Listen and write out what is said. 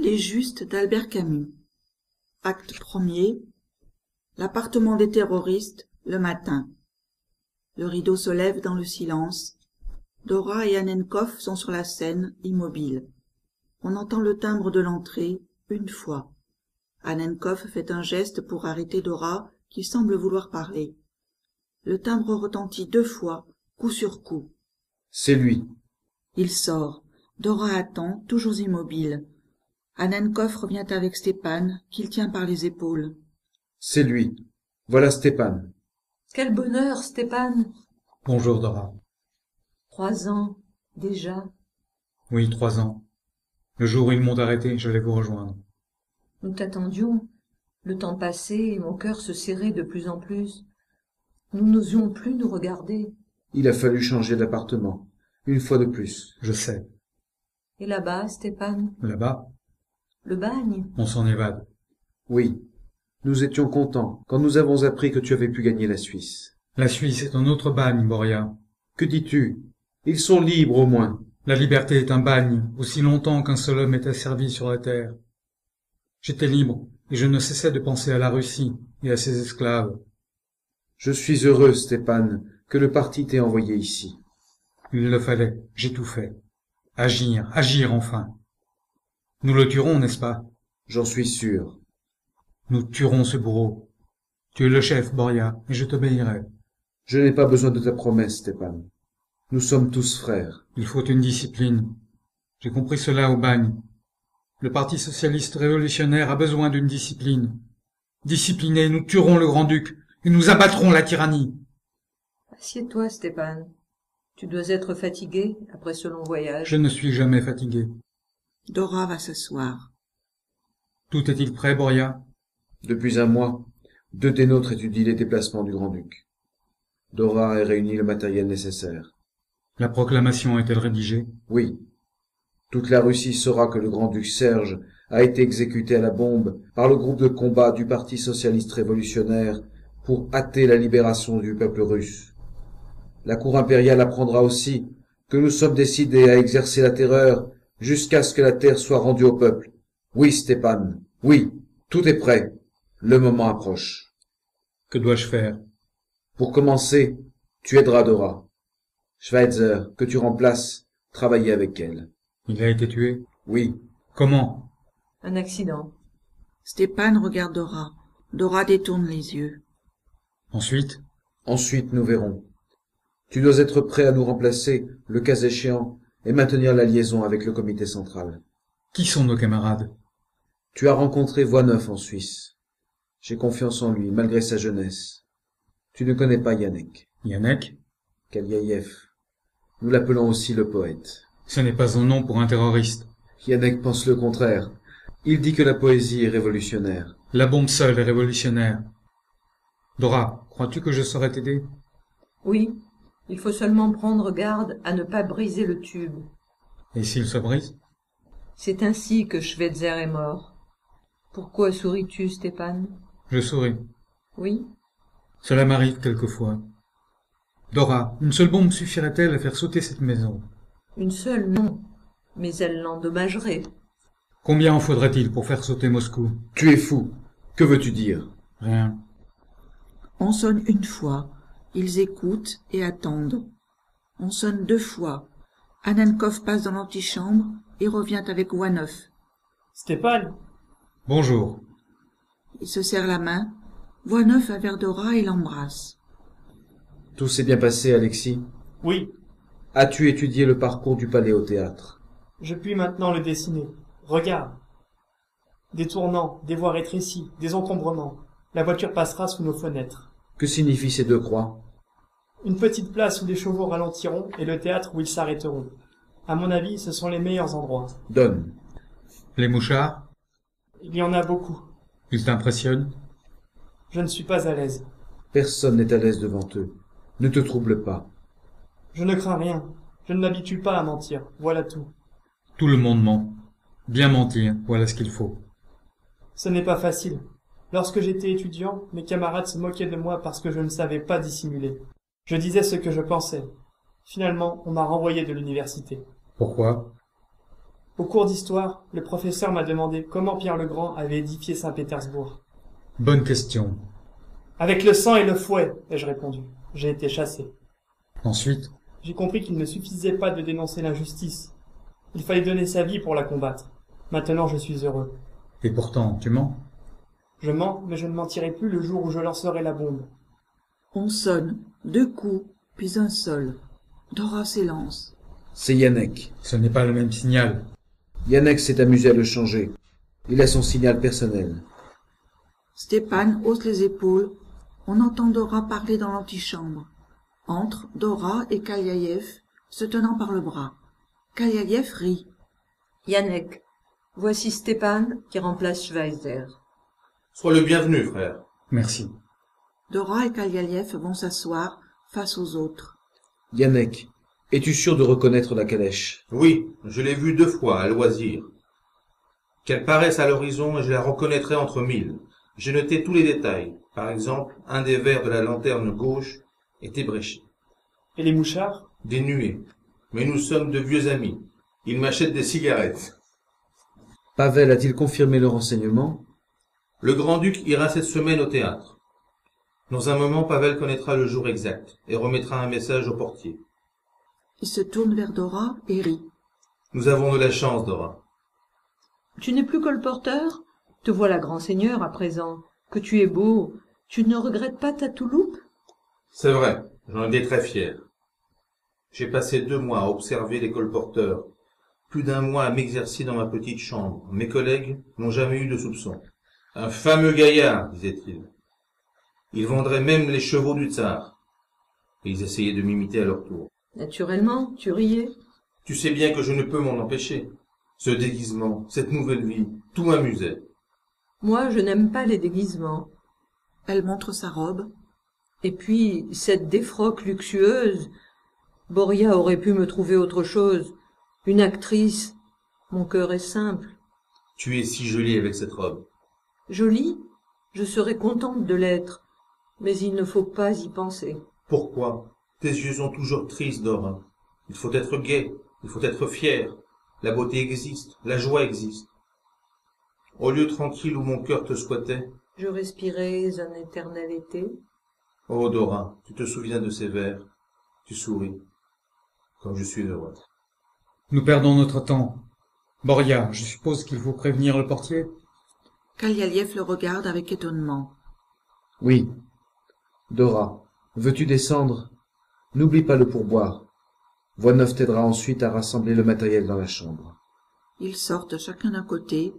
Les Justes d'Albert Camus. Acte premier. L'appartement des terroristes, le matin. Le rideau se lève dans le silence. Dora et Annenkov sont sur la scène, immobiles. On entend le timbre de l'entrée, une fois. Annenkov fait un geste pour arrêter Dora, qui semble vouloir parler. Le timbre retentit 2 fois, coup sur coup. C'est lui. Il sort. Dora attend, toujours immobile. Annenkov revient avec Stepan, qu'il tient par les épaules. C'est lui. Voilà Stepan. Quel bonheur, Stepan. Bonjour, Dora. 3 ans, déjà. Oui, 3 ans. Le jour où ils m'ont arrêté, j'allais vous rejoindre. Nous t'attendions. Le temps passait et mon cœur se serrait de plus en plus. Nous n'osions plus nous regarder. Il a fallu changer d'appartement. Une fois de plus. Je sais. Et là-bas, Stepan? Là-bas, Le bagne? on s'en évade. Oui. Nous étions contents quand nous avons appris que tu avais pu gagner la Suisse. La Suisse est un autre bagne, Boria. Que dis-tu? Ils sont libres au moins. La liberté est un bagne, aussi longtemps qu'un seul homme est asservi sur la terre. J'étais libre, et je ne cessais de penser à la Russie et à ses esclaves. Je suis heureux, Stepan, que le parti t'ait envoyé ici. Il le fallait, j'ai tout fait. Agir, agir enfin. Nous le tuerons, n'est-ce pas? J'en suis sûr. Nous tuerons ce bourreau. Tu es le chef, Boria, et je t'obéirai. Je n'ai pas besoin de ta promesse, Stepan. Nous sommes tous frères. Il faut une discipline. J'ai compris cela au bagne. Le Parti socialiste révolutionnaire a besoin d'une discipline. Disciplinés, nous tuerons le grand-duc et nous abattrons la tyrannie. Assieds-toi, Stepan. Tu dois être fatigué après ce long voyage. Je ne suis jamais fatigué. Dora va s'asseoir. Tout est-il prêt, Boria? Depuis un mois, 2 des nôtres étudient les déplacements du grand-duc. Dora a réuni le matériel nécessaire. La proclamation est-elle rédigée? Oui. Toute la Russie saura que le grand-duc Serge a été exécuté à la bombe par le groupe de combat du Parti socialiste révolutionnaire pour hâter la libération du peuple russe. La cour impériale apprendra aussi que nous sommes décidés à exercer la terreur jusqu'à ce que la terre soit rendue au peuple. Oui, Stepan, oui, tout est prêt. Le moment approche. Que dois-je faire? Pour commencer, tu aideras Dora. Schweitzer, que tu remplaces, travailler avec elle. Il a été tué? Oui. Comment? Un accident. Stepan regarde Dora. Dora détourne les yeux. Ensuite? Ensuite, nous verrons. Tu dois être prêt à nous remplacer, le cas échéant, et maintenir la liaison avec le comité central. Qui sont nos camarades? Tu as rencontré Voineuf en Suisse. J'ai confiance en lui, malgré sa jeunesse. Tu ne connais pas Yannick. Yannick? Kaliaïev. Nous l'appelons aussi le poète. Ce n'est pas un nom pour un terroriste. Yannick pense le contraire. Il dit que la poésie est révolutionnaire. La bombe seule est révolutionnaire. Dora, crois-tu que je saurais t'aider? Oui, il faut seulement prendre garde à ne pas briser le tube. Et s'il se brise? C'est ainsi que Schweitzer est mort. Pourquoi souris-tu, Stepan? Je souris. Oui? Cela m'arrive quelquefois. Dora, une seule bombe suffirait-elle à faire sauter cette maison? Une seule, non. Mais elle l'endommagerait. Combien en faudrait-il pour faire sauter Moscou? Tu es fou. Que veux-tu dire? Rien. On sonne une fois. Ils écoutent et attendent. On sonne 2 fois. Annenkov passe dans l'antichambre et revient avec Voineuf. Stepan? Bonjour. Il se serre la main. Voineuf va vers Dora et l'embrasse. Tout s'est bien passé, Alexis? Oui, As-tu étudié le parcours du palais au théâtre? je puis maintenant le dessiner. Regarde. Des tournants, des voies rétrécies, des encombrements. La voiture passera sous nos fenêtres. Que signifient ces 2 croix? Une petite place où les chevaux ralentiront et le théâtre où ils s'arrêteront. À mon avis, ce sont les meilleurs endroits. Donne. Les mouchards? Il y en a beaucoup. Ils t'impressionnent? Je ne suis pas à l'aise. Personne n'est à l'aise devant eux. Ne te trouble pas. Je ne crains rien. Je ne m'habitue pas à mentir. Voilà tout. Tout le monde ment. Bien mentir, voilà ce qu'il faut. Ce n'est pas facile. Lorsque j'étais étudiant, mes camarades se moquaient de moi parce que je ne savais pas dissimuler. Je disais ce que je pensais. Finalement, on m'a renvoyé de l'université. Pourquoi? Au cours d'histoire, le professeur m'a demandé comment Pierre le Grand avait édifié Saint-Pétersbourg. Bonne question. Avec le sang et le fouet, ai-je répondu. J'ai été chassé. Ensuite, J'ai compris qu'il ne suffisait pas de dénoncer l'injustice. Il fallait donner sa vie pour la combattre. Maintenant, je suis heureux. et pourtant, tu mens. Je mens, mais je ne mentirai plus le jour où je lancerai la bombe. On sonne, 2 coups, puis un seul. Dora s'élance. C'est Yannick. Ce n'est pas le même signal. Yannick s'est amusé à le changer. Il a son signal personnel. Stéphane hausse les épaules. On entend Dora parler dans l'antichambre. Entre Dora et Kaliaïev, se tenant par le bras. Kaliaïev rit. Yannick, voici Stéphane qui remplace Schweizer. Sois le bienvenu, frère. Merci. Dora et Kaliaïev vont s'asseoir face aux autres. Yannick, es-tu sûr de reconnaître la calèche? Oui, je l'ai vue 2 fois, à loisir. Qu'elle paraisse à l'horizon et je la reconnaîtrai entre 1000. J'ai noté tous les détails. Par exemple, un des verres de la lanterne gauche était bréché. Et les mouchards? Des nuées. Mais nous sommes de vieux amis. Il m'achète des cigarettes. Pavel a-t-il confirmé le renseignement? Le grand-duc ira cette semaine au théâtre. Dans un moment, Pavel connaîtra le jour exact et remettra un message au portier. Il se tourne vers Dora et rit. Nous avons de la chance, Dora. Tu n'es plus colporteur? Te voilà grand seigneur à présent. Que tu es beau. Tu ne regrettes pas ta touloupe? C'est vrai, j'en étais très fier. J'ai passé 2 mois à observer les colporteurs, plus d'1 mois à m'exercer dans ma petite chambre. Mes collègues n'ont jamais eu de soupçon. Un fameux gaillard, disaient-ils. Ils vendraient même les chevaux du tsar. Et ils essayaient de m'imiter à leur tour. Naturellement, tu riais. Tu sais bien que je ne peux m'en empêcher. Ce déguisement, cette nouvelle vie, tout m'amusait. Moi, je n'aime pas les déguisements. Elle montre sa robe. Et puis, cette défroque luxueuse. Boria aurait pu me trouver autre chose. Une actrice. Mon cœur est simple. Tu es si jolie avec cette robe. Jolie? Je serais contente de l'être. Mais il ne faut pas y penser. Pourquoi? Tes yeux sont toujours tristes, Dora. Il faut être gai, il faut être fier. La beauté existe, la joie existe. Au lieu tranquille où mon cœur te souhaitait. Je respirais un éternel été. Oh, Dora, tu te souviens de ces vers? Tu souris. Comme je suis heureux. Nous perdons notre temps. Boria, je suppose qu'il faut prévenir le portier? Kaliaïev le regarde avec étonnement. Oui. Dora, veux-tu descendre? N'oublie pas le pourboire. Voineuf t'aidera ensuite à rassembler le matériel dans la chambre. Ils sortent chacun d'un côté.